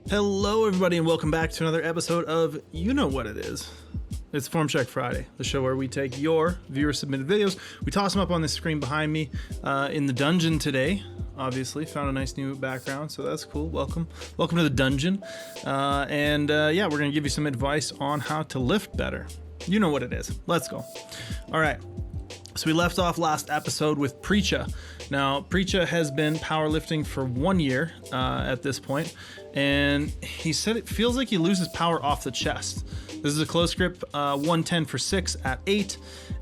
Hello everybody and welcome back to another episode of You Know What It Is. It's Form Check Friday, the show where we take your viewer submitted videos, we toss them up on the screen behind me in the dungeon today. Obviously, found a nice new background, so that's cool. Welcome to the dungeon. Yeah, we're gonna give you some advice on how to lift better. You know what it is. Let's go. All right. So we left off last episode with Preacha. Now, Preacha has been powerlifting for 1 year at this point, and he said it feels like he loses power off the chest. This is a close grip 110 for 6 at 8,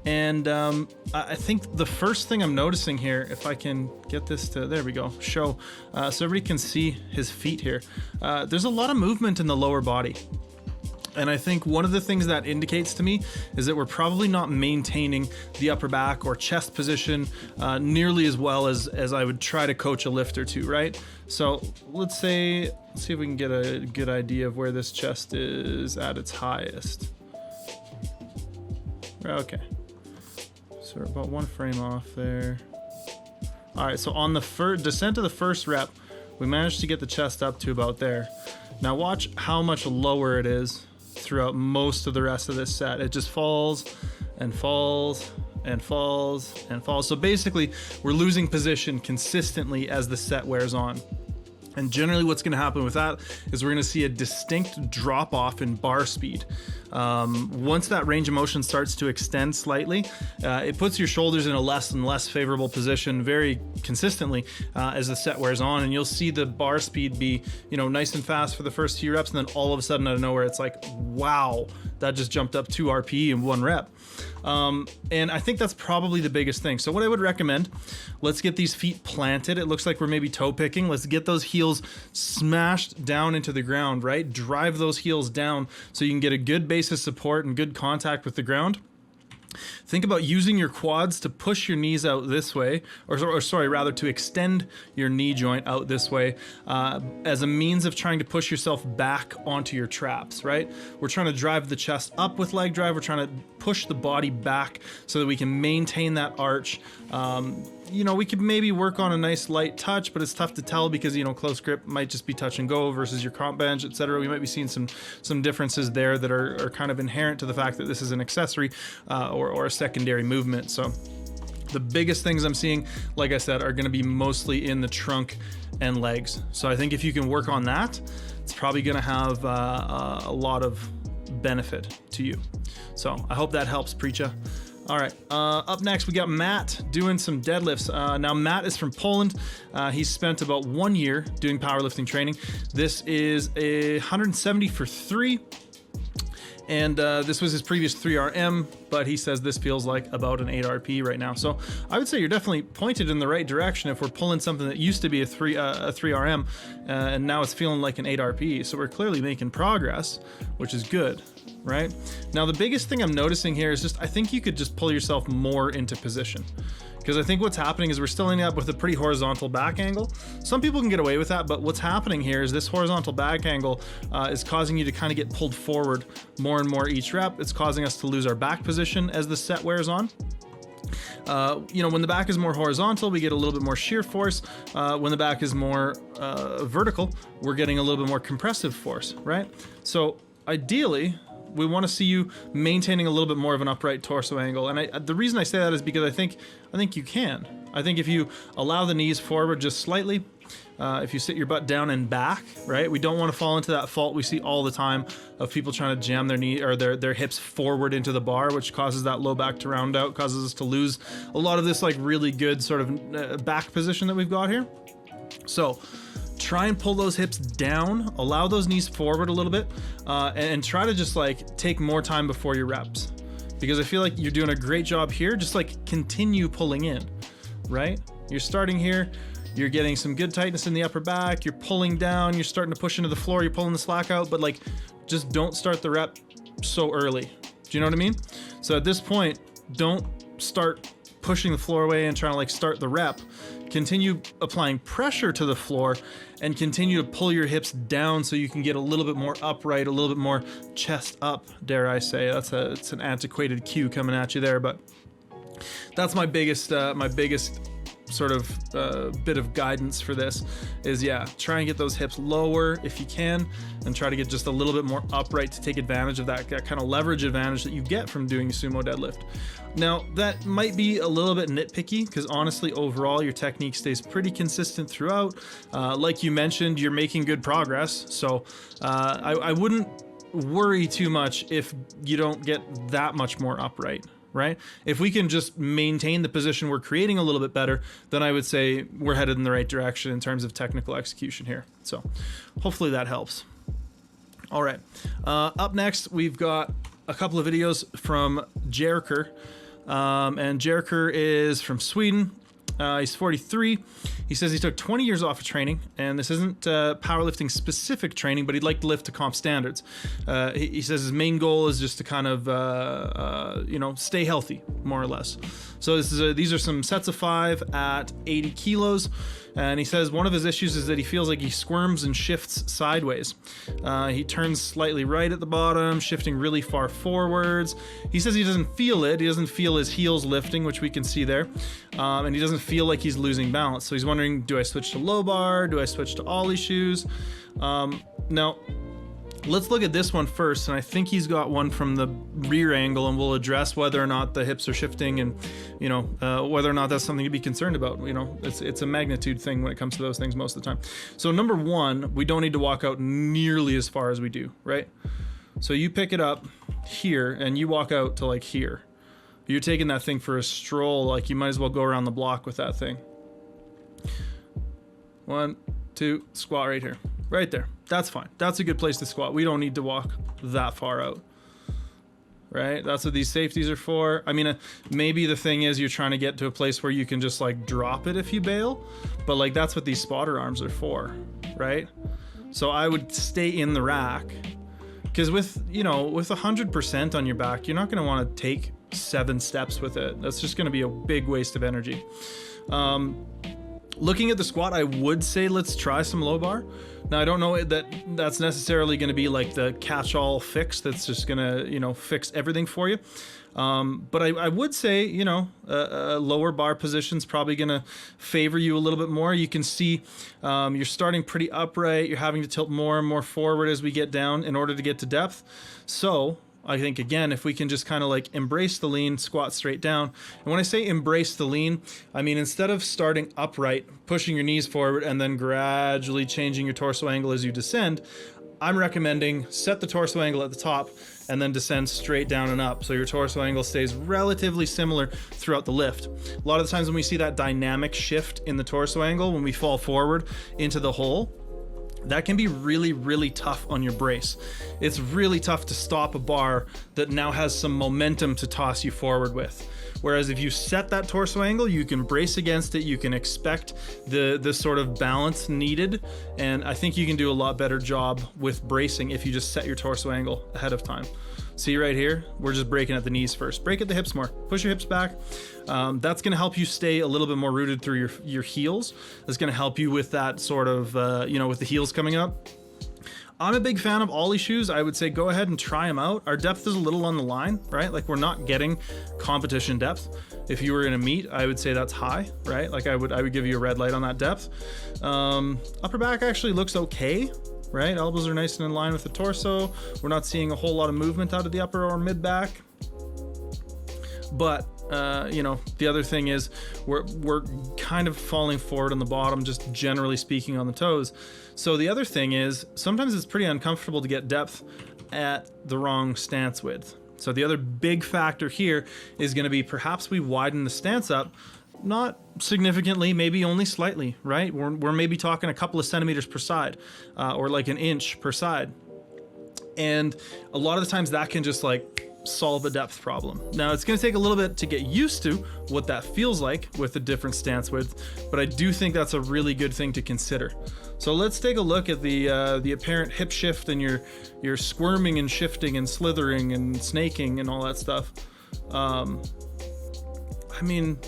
and I think the first thing I'm noticing here, if I can get this to, there we go, show, so everybody can see his feet here. There's a lot of movement in the lower body. And I think one of the things that indicates to me is that we're probably not maintaining the upper back or chest position nearly as well as I would try to coach a lifter to, right? So let's see if we can get a good idea of where this chest is at its highest. Okay. So we're about one frame off there. All right, so on the descent of the first rep, we managed to get the chest up to about there. Now watch how much lower it is throughout most of the rest of this set. It just falls and falls and falls and falls. So basically, we're losing position consistently as the set wears on. And generally what's going to happen with that is we're going to see a distinct drop off in bar speed. Once that range of motion starts to extend slightly, it puts your shoulders in a less and less favorable position very consistently as the set wears on, and you'll see the bar speed be, nice and fast for the first few reps, and then all of a sudden out of nowhere it's like, wow, that just jumped up 2 RPE in 1 rep. And I think that's probably the biggest thing. So what I would recommend, let's get these feet planted. It looks like we're maybe toe picking. Let's get those heels smashed down into the ground, right? Drive those heels down so you can get a good base of support and good contact with the ground. Think about using your quads to push your knees out this way, rather to extend your knee joint out this way as a means of trying to push yourself back onto your traps, right? We're trying to drive the chest up with leg drive. We're trying to push the body back so that we can maintain that arch. We could maybe work on a nice light touch, but it's tough to tell because, close grip might just be touch and go versus your comp bench, etc. We might be seeing some differences there that are kind of inherent to the fact that this is an accessory or a secondary movement. So the biggest things I'm seeing, like I said, are going to be mostly in the trunk and legs. So I think if you can work on that, it's probably going to have a lot of benefit to you. So I hope that helps, Preacha. All right, up next we got Matt doing some deadlifts. Now Matt is from Poland. He's spent about 1 year doing powerlifting training. This is a 170 for 3. And this was his previous 3RM, but he says this feels like about an 8 RP right now. So I would say you're definitely pointed in the right direction if we're pulling something that used to be a 3RM, and now it's feeling like an 8 RP. So we're clearly making progress, which is good, right? Now the biggest thing I'm noticing here is I think you could just pull yourself more into position. Because I think what's happening is we're still ending up with a pretty horizontal back angle. Some people can get away with that, but what's happening here is this horizontal back angle is causing you to kind of get pulled forward more and more each rep. It's causing us to lose our back position as the set wears on. When the back is more horizontal, we get a little bit more shear force. When the back is more vertical, we're getting a little bit more compressive force, right? So ideally, we want to see you maintaining a little bit more of an upright torso angle. And the reason I say that is because I think you can. I think if you allow the knees forward just slightly, if you sit your butt down and back, right? We don't want to fall into that fault we see all the time of people trying to jam their knee or their hips forward into the bar, which causes that low back to round out, causes us to lose a lot of this like really good sort of back position that we've got here. So try and pull those hips down, allow those knees forward a little bit, and try to just like take more time before your reps. Because I feel like you're doing a great job here, just like continue pulling in, right? You're starting here, you're getting some good tightness in the upper back, you're pulling down, you're starting to push into the floor, you're pulling the slack out, but like just don't start the rep so early. Do you know what I mean? So at this point, don't start pushing the floor away and trying to like start the rep. Continue applying pressure to the floor and continue to pull your hips down so you can get a little bit more upright, a little bit more chest up, dare I say. It's an antiquated cue coming at you there, but that's my biggest sort of bit of guidance for this is, yeah, try and get those hips lower if you can, and try to get just a little bit more upright to take advantage of that kind of leverage advantage that you get from doing sumo deadlift. Now, that might be a little bit nitpicky, because honestly, overall, your technique stays pretty consistent throughout. Like you mentioned, you're making good progress, so I wouldn't worry too much if you don't get that much more upright. Right? If we can just maintain the position we're creating a little bit better, then I would say we're headed in the right direction in terms of technical execution here. So hopefully that helps. All right. Up next, we've got a couple of videos from Jerker. And Jerker is from Sweden. He's 43. He says he took 20 years off of training, and this isn't powerlifting specific training, but he'd like to lift to comp standards. He says his main goal is just to kind of, stay healthy, more or less. So these are some sets of 5 at 80 kilos. And he says one of his issues is that he feels like he squirms and shifts sideways. He turns slightly right at the bottom, shifting really far forwards. He says he doesn't feel it. He doesn't feel his heels lifting, which we can see there. And he doesn't feel like he's losing balance. So he's wondering, do I switch to low bar? Do I switch to ollie shoes? Now, let's look at this one first, and I think he's got one from the rear angle, and we'll address whether or not the hips are shifting, and whether or not that's something to be concerned about. It's a magnitude thing when it comes to those things most of the time. So number one, we don't need to walk out nearly as far as we do, right? So you pick it up here and you walk out to like here. You're taking that thing for a stroll. Like, you might as well go around the block with that thing. 1, 2, squat right here. Right there. That's fine. That's a good place to squat. We don't need to walk that far out. Right? That's what these safeties are for. I mean, maybe the thing is you're trying to get to a place where you can just like drop it if you bail, but like that's what these spotter arms are for, right? So I would stay in the rack, because with 100% on your back, you're not going to want to take 7 steps with it. That's just going to be a big waste of energy. Looking at the squat, I would say let's try some low bar. Now, I don't know that that's necessarily going to be like the catch-all fix that's just going to, fix everything for you. But I would say, a lower bar position's probably going to favor you a little bit more. You can see you're starting pretty upright. You're having to tilt more and more forward as we get down in order to get to depth. So I think, again, if we can just kind of like embrace the lean, squat straight down. And when I say embrace the lean, I mean, instead of starting upright, pushing your knees forward, and then gradually changing your torso angle as you descend, I'm recommending set the torso angle at the top and then descend straight down and up. So your torso angle stays relatively similar throughout the lift. A lot of the times when we see that dynamic shift in the torso angle, when we fall forward into the hole, that can be really, really tough on your brace. It's really tough to stop a bar that now has some momentum to toss you forward with. Whereas if you set that torso angle, you can brace against it, you can expect the sort of balance needed, and I think you can do a lot better job with bracing if you just set your torso angle ahead of time. See right here, we're just breaking at the knees first. Break at the hips more. Push your hips back. That's going to help you stay a little bit more rooted through your heels. That's going to help you with that sort of, with the heels coming up. I'm a big fan of ollie shoes. I would say go ahead and try them out. Our depth is a little on the line, right? Like, we're not getting competition depth. If you were in a meet, I would say that's high, right? Like I would give you a red light on that depth. Upper back actually looks okay, right? Elbows are nice and in line with the torso. We're not seeing a whole lot of movement out of the upper or mid back. But the other thing is we're kind of falling forward on the bottom, just generally speaking, on the toes. So the other thing is sometimes it's pretty uncomfortable to get depth at the wrong stance width. So the other big factor here is going to be perhaps we widen the stance up, not significantly, maybe only slightly, right? We're maybe talking a couple of centimeters per side, or like an inch per side. And a lot of the times that can just like solve a depth problem. Now, it's going to take a little bit to get used to what that feels like with the different stance width, but I do think that's a really good thing to consider. So let's take a look at the apparent hip shift and your squirming and shifting and slithering and snaking and all that stuff. I mean,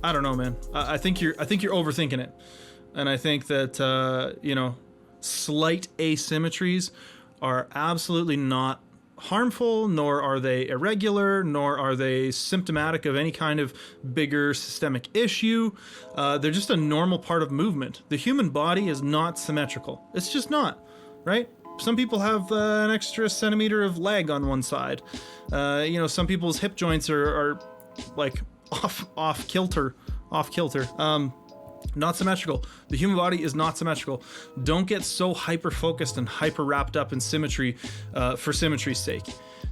I don't know, man. I think you're overthinking it, and I think that slight asymmetries are absolutely not harmful, nor are they irregular, nor are they symptomatic of any kind of bigger systemic issue. They're just a normal part of movement. The human body is not symmetrical. It's just not, right? Some people have an extra centimeter of leg on one side. Some people's hip joints are like off kilter. Not symmetrical. The human body is not symmetrical. Don't get so hyper focused and hyper wrapped up in symmetry for symmetry's sake.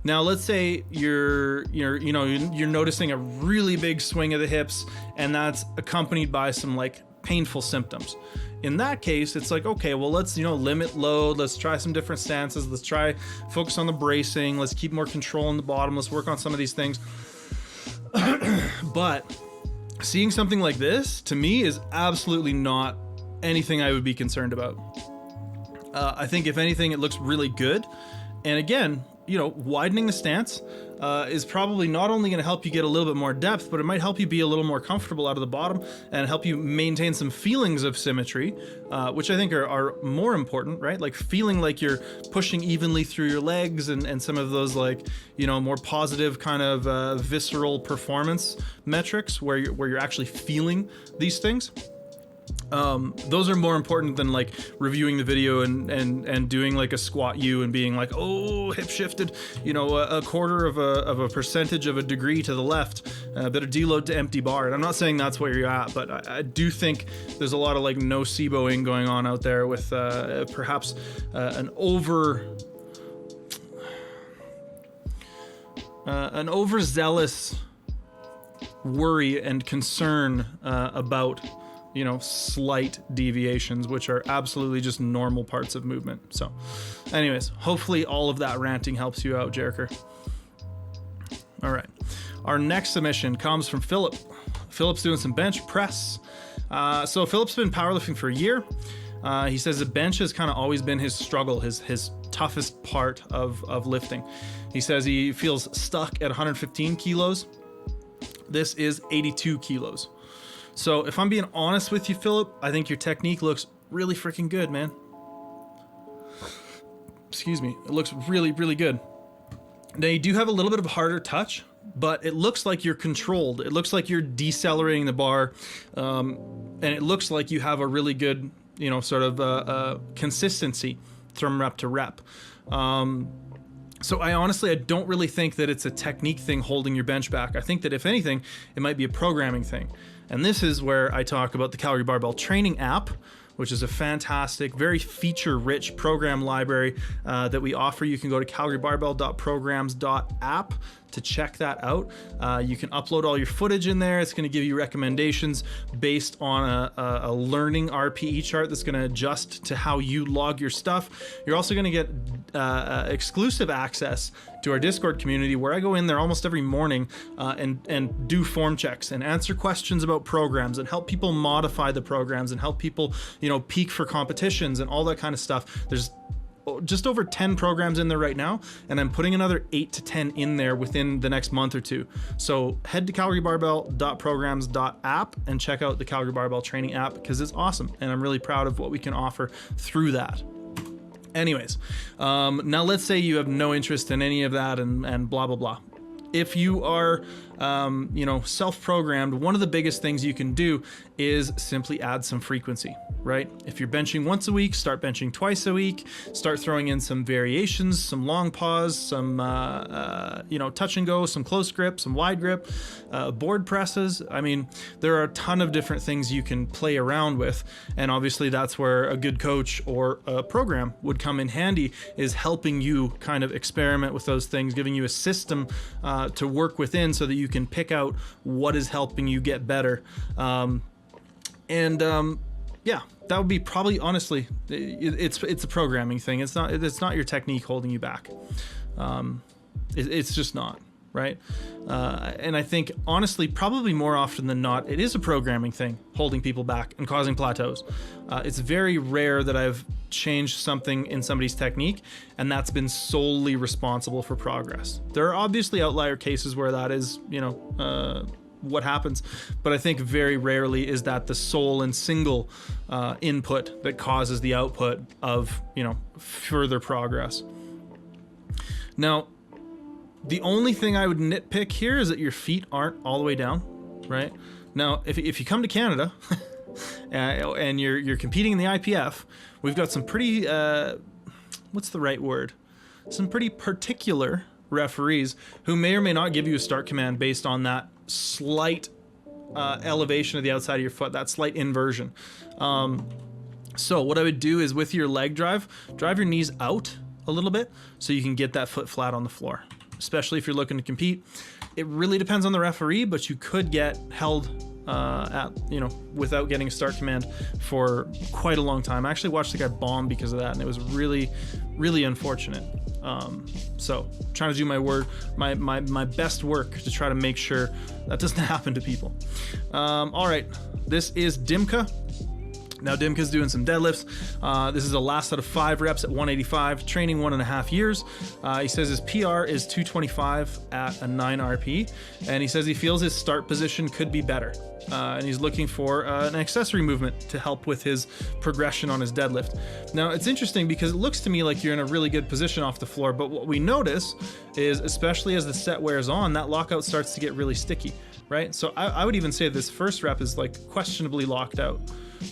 Now, let's say you're noticing a really big swing of the hips, and that's accompanied by some like painful symptoms. In that case, it's like, okay, well, let's limit load. Let's try some different stances. Let's try focus on the bracing. Let's keep more control in the bottom. Let's work on some of these things. But seeing something like this, to me, is absolutely not anything I would be concerned about. I think if anything, it looks really good. And again, widening the stance is probably not only going to help you get a little bit more depth, but it might help you be a little more comfortable out of the bottom and help you maintain some feelings of symmetry, which I think are more important, right? Like feeling like you're pushing evenly through your legs and some of those more positive kind of visceral performance metrics where you're actually feeling these things. Those are more important than like reviewing the video and doing like a squat U and being like, oh, hip shifted, a quarter of a percentage of a degree to the left, a bit of deload to empty bar. And I'm not saying that's where you're at, but I do think there's a lot of like noceboing going on out there with perhaps an overzealous worry and concern about slight deviations, which are absolutely just normal parts of movement. So anyways, hopefully all of that ranting helps you out, Jerker. All right. Our next submission comes from Phillip. Phillip's doing some bench press. So Phillip's been powerlifting for a year. He says the bench has kind of always been his struggle, his toughest part of lifting. He says he feels stuck at 115 kilos. This is 82 kilos. So if I'm being honest with you, Phillip, I think your technique looks really freaking good, man. Excuse me. It looks really, really good. Now you do have a little bit of a harder touch, but it looks like you're controlled. It looks like you're decelerating the bar. And it looks like you have a really good, consistency from rep to rep. So I don't really think that it's a technique thing holding your bench back. I think that if anything, it might be a programming thing. And this is where I talk about the Calgary Barbell Training app, which is a fantastic, very feature-rich program library that we offer. You can go to calgarybarbell.programs.app to check that out. You can upload all your footage in there. It's going to give you recommendations based on a learning RPE chart that's going to adjust to how you log your stuff. You're also going to get exclusive access to our Discord community, where I go in there almost every morning and do form checks and answer questions about programs and help people modify the programs and help people, peak for competitions and all that kind of stuff. There's just over 10 programs in there right now, and I'm putting another 8 to 10 in there within the next month or two. So head to calgarybarbell.programs.app and check out the Calgary Barbell Training app, because it's awesome, and I'm really proud of what we can offer through that. Anyways, now let's say you have no interest in any of that and blah, blah, blah. If you are, self-programmed, one of the biggest things you can do is simply add some frequency, right? If you're benching once a week, start benching twice a week, start throwing in some variations, some long pause, some, touch and go, some close grip, some wide grip, board presses. I mean, there are a ton of different things you can play around with. And obviously that's where a good coach or a program would come in handy, is helping you kind of experiment with those things, giving you a system to work within so that you can pick out what is helping you get better. Yeah, that would be probably, honestly, it's a programming thing. It's not your technique holding you back. It's just not, right? And I think, honestly, probably more often than not, it is a programming thing holding people back and causing plateaus. It's very rare that I've changed something in somebody's technique and that's been solely responsible for progress. There are obviously outlier cases where that is, what happens, but I think very rarely is that the sole and single input that causes the output of, further progress. Now, The only thing I would nitpick here is that your feet aren't all the way down, right? Now, if you come to Canada and you're competing in the IPF, we've got some pretty, what's the right word? Some pretty particular referees who may or may not give you a start command based on that slight elevation of the outside of your foot, that slight inversion. So what I would do is with your leg drive your knees out a little bit so you can get that foot flat on the floor, especially if you're looking to compete. It really depends on the referee, but you could get held without getting a start command for quite a long time. I actually watched the guy bomb because of that, and it was really, really unfortunate. So trying to do my best work to try to make sure that doesn't happen to people. All right, this is Dimka. Now Dimka's doing some deadlifts. This is a last set of 5 reps at 185, training 1.5 years. He says his PR is 225 at a 9 RP, and he says he feels his start position could be better. And he's looking for an accessory movement to help with his progression on his deadlift. Now it's interesting because it looks to me like you're in a really good position off the floor, but what we notice is, especially as the set wears on, that lockout starts to get really sticky, right? So I would even say this first rep is like questionably locked out,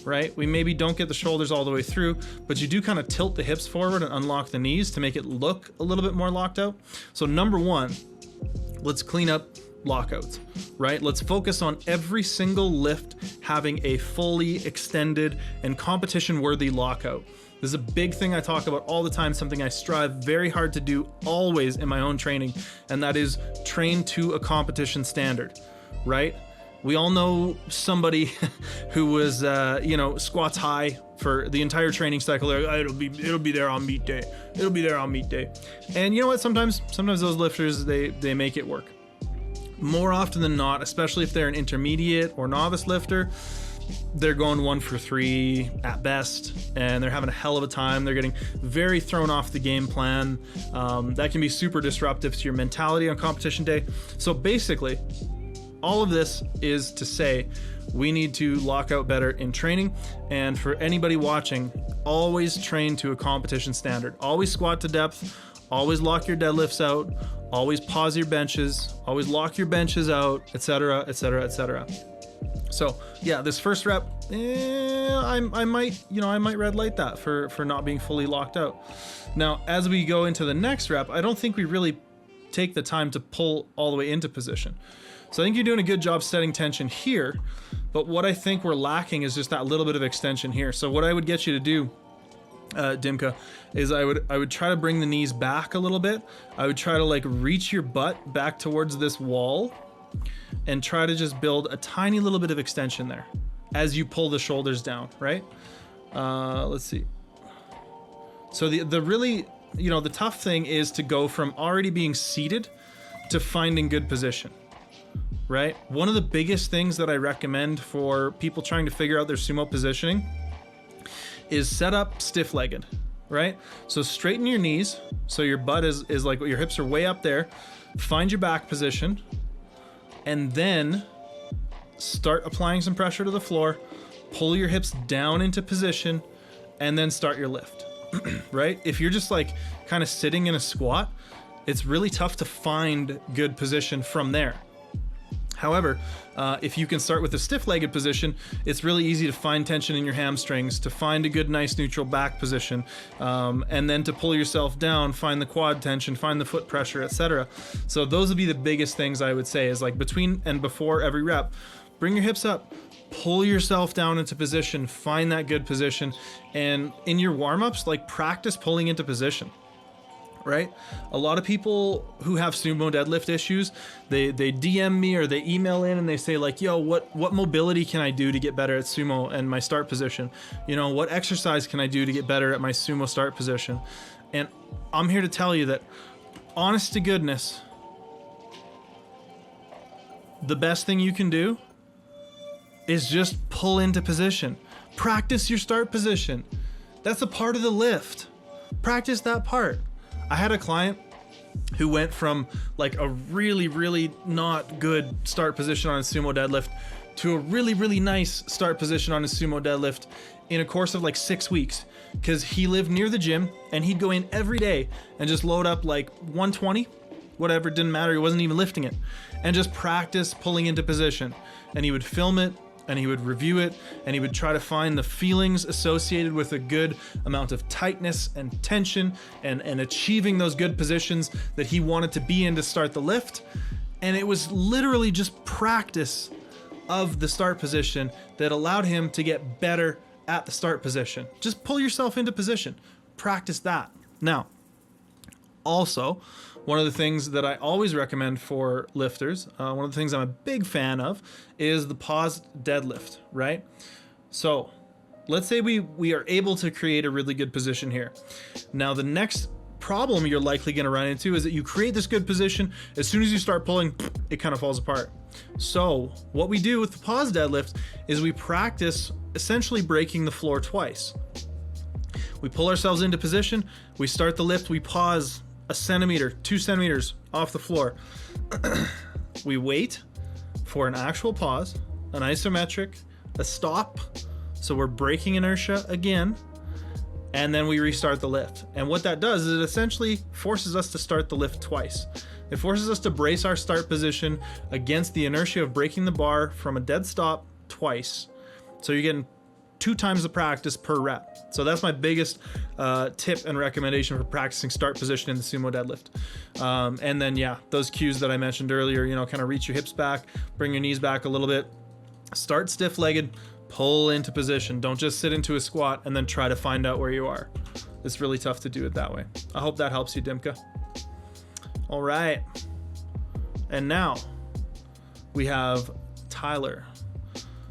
right? We maybe don't get the shoulders all the way through, but you do kind of tilt the hips forward and unlock the knees to make it look a little bit more locked out. So number one, let's clean up lockouts, right? Let's focus on every single lift having a fully extended and competition worthy lockout. This is a big thing I talk about all the time, something I strive very hard to do always in my own training, and that is train to a competition standard, right? We all know somebody who was, squats high for the entire training cycle. They're like, it'll be there on meet day. It'll be there on meet day. And you know what? Sometimes those lifters, they make it work. More often than not, especially if they're an intermediate or novice lifter, they're going 1 for 3 at best, and they're having a hell of a time. They're getting very thrown off the game plan. That can be super disruptive to your mentality on competition day. So basically, all of this is to say we need to lock out better in training. And for anybody watching, always train to a competition standard. Always squat to depth, always lock your deadlifts out, always pause your benches, always lock your benches out, etc., etc., etc. So yeah, this first rep, I might red light that for not being fully locked out. Now, as we go into the next rep, I don't think we really take the time to pull all the way into position. So I think you're doing a good job setting tension here, but what I think we're lacking is just that little bit of extension here. So what I would get you to do, Dimka, is I would try to bring the knees back a little bit. I would try to like reach your butt back towards this wall and try to just build a tiny little bit of extension there as you pull the shoulders down, right? Let's see. So the really, the tough thing is to go from already being seated to finding good position, right? One of the biggest things that I recommend for people trying to figure out their sumo positioning is set up stiff-legged, right? So straighten your knees so your butt is like your hips are way up there. Find your back position, and then start applying some pressure to the floor. Pull your hips down into position, and then start your lift, right? If you're just like kind of sitting in a squat, it's really tough to find good position from there. However, if you can start with a stiff-legged position, it's really easy to find tension in your hamstrings, to find a good, nice, neutral back position, and then to pull yourself down, find the quad tension, find the foot pressure, etc. So those would be the biggest things I would say is like between and before every rep, bring your hips up, pull yourself down into position, find that good position, and in your warm-ups, like practice pulling into position. Right? A lot of people who have sumo deadlift issues, they DM me or they email in and they say like, yo, what mobility can I do to get better at sumo and my start position? What exercise can I do to get better at my sumo start position? And I'm here to tell you that, honest to goodness, the best thing you can do is just pull into position. Practice your start position. That's a part of the lift. Practice that part. I had a client who went from like a really, really not good start position on his sumo deadlift to a really, really nice start position on his sumo deadlift in a course of like 6 weeks, because he lived near the gym and he'd go in every day and just load up like 120 whatever, didn't matter. He wasn't even lifting it, and just practice pulling into position. And he would film it, and he would review it, and he would try to find the feelings associated with a good amount of tightness and tension and achieving those good positions that he wanted to be in to start the lift. And it was literally just practice of the start position that allowed him to get better at the start position. Just pull yourself into position, practice that. Now, also, one of the things that I always recommend for lifters, one of the things I'm a big fan of, is the paused deadlift, right? So let's say we are able to create a really good position here. Now, the next problem you're likely going to run into is that you create this good position. As soon as you start pulling, it kind of falls apart. So what we do with the paused deadlift is we practice essentially breaking the floor twice. We pull ourselves into position, we start the lift, we pause a centimeter, 2 centimeters off the floor. We wait for an actual pause, an isometric, a stop, so we're breaking inertia again, and then we restart the lift. And what that does is it essentially forces us to start the lift twice. It forces us to brace our start position against the inertia of breaking the bar from a dead stop twice. So you're getting 2 times the practice per rep. So that's my biggest tip and recommendation for practicing start position in the sumo deadlift. And then, yeah, those cues that I mentioned earlier, you know, kind of reach your hips back, bring your knees back a little bit, start stiff-legged, pull into position. Don't just sit into a squat and then try to find out where you are. It's really tough to do it that way. I hope that helps you, Dimka. All right. And now we have Tyler.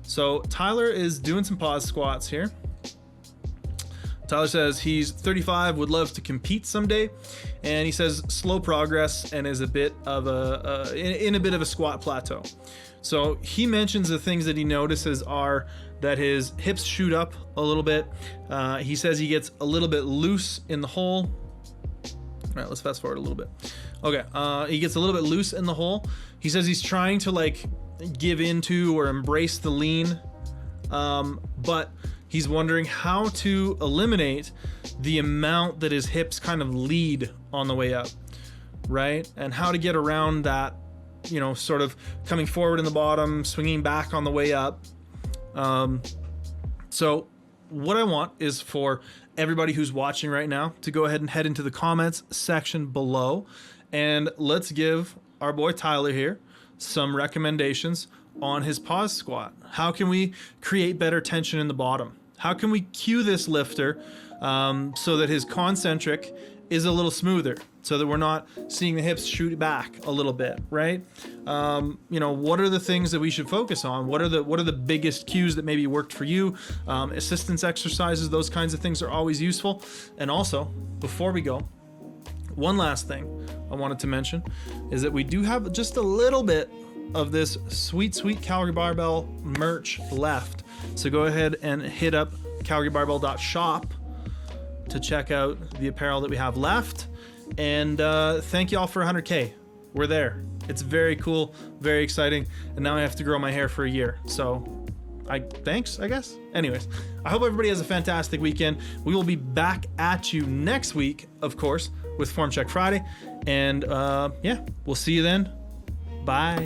So Tyler is doing some pause squats here. Tyler says he's 35, would love to compete someday, and he says slow progress and is a bit of in a bit of a squat plateau. So he mentions the things that he notices are that his hips shoot up a little bit. He says he gets a little bit loose in the hole. All right, let's fast forward a little bit. Okay, he gets a little bit loose in the hole. He says he's trying to like give into or embrace the lean, but he's wondering how to eliminate the amount that his hips kind of lead on the way up, right? And how to get around that, you know, sort of coming forward in the bottom, swinging back on the way up. So what I want is for everybody who's watching right now to go ahead and head into the comments section below, and let's give our boy Tyler here some recommendations on his pause squat. How can we create better tension in the bottom? How can we cue this lifter so that his concentric is a little smoother, so that we're not seeing the hips shoot back a little bit, right? You know, what are the things that we should focus on? What are the biggest cues that maybe worked for you? Assistance exercises, those kinds of things are always useful. And also, before we go, one last thing I wanted to mention is that we do have just a little bit of this sweet Calgary Barbell merch left. So go ahead and hit up calgarybarbell.shop to check out the apparel that we have left. And thank you all for 100K. We're there. It's very cool, very exciting. And now I have to grow my hair for a year. So thanks, I guess. Anyways, I hope everybody has a fantastic weekend. We will be back at you next week, of course, with Form Check Friday. And yeah, we'll see you then. Bye.